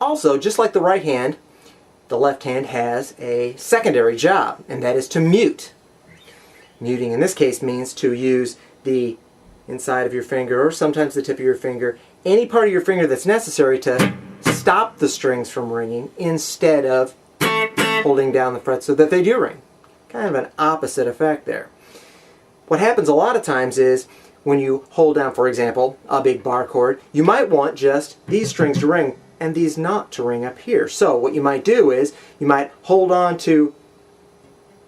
Also, just like the right hand, the left hand has a secondary job, and that is to mute. Muting in this case means to use the inside of your finger, or sometimes the tip of your finger, any part of your finger that's necessary to stop the strings from ringing instead of holding down the frets so that they do ring. Kind of an opposite effect there. What happens a lot of times is when you hold down, for example, a big bar chord, you might want just these strings to ring and these not to ring up here. So what you might do is you might hold on to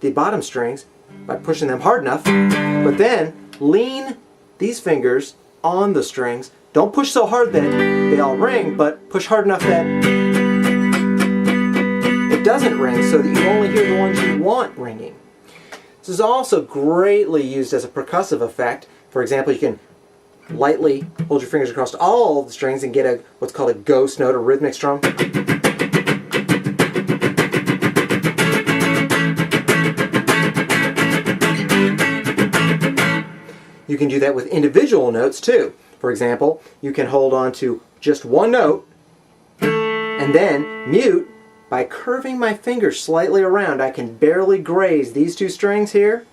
the bottom strings by pushing them hard enough, but then lean these fingers on the strings. Don't push so hard that they all ring, but push hard enough that it doesn't ring so that you only hear the ones you want ringing. This is also greatly used as a percussive effect. For example, you can lightly hold your fingers across all the strings and get what's called a ghost note, a rhythmic strum. You can do that with individual notes too. For example, you can hold on to just one note and then mute by curving my fingers slightly around. I can barely graze these two strings here,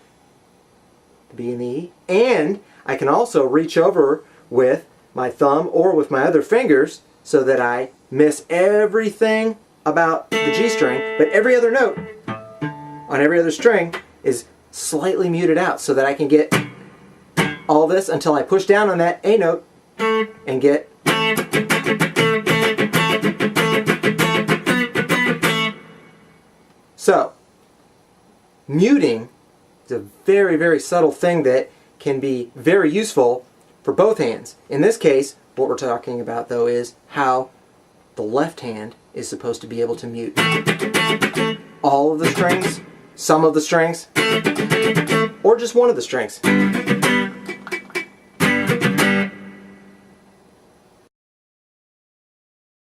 the B and the E, and I can also reach over with my thumb or with my other fingers so that I miss everything about the G string, but every other note on every other string is slightly muted out so that I can get all this until I push down on that A note and get so muting is a very, very subtle thing that can be very useful for both hands. In this case, what we're talking about though is how the left hand is supposed to be able to mute all of the strings, some of the strings, or just one of the strings.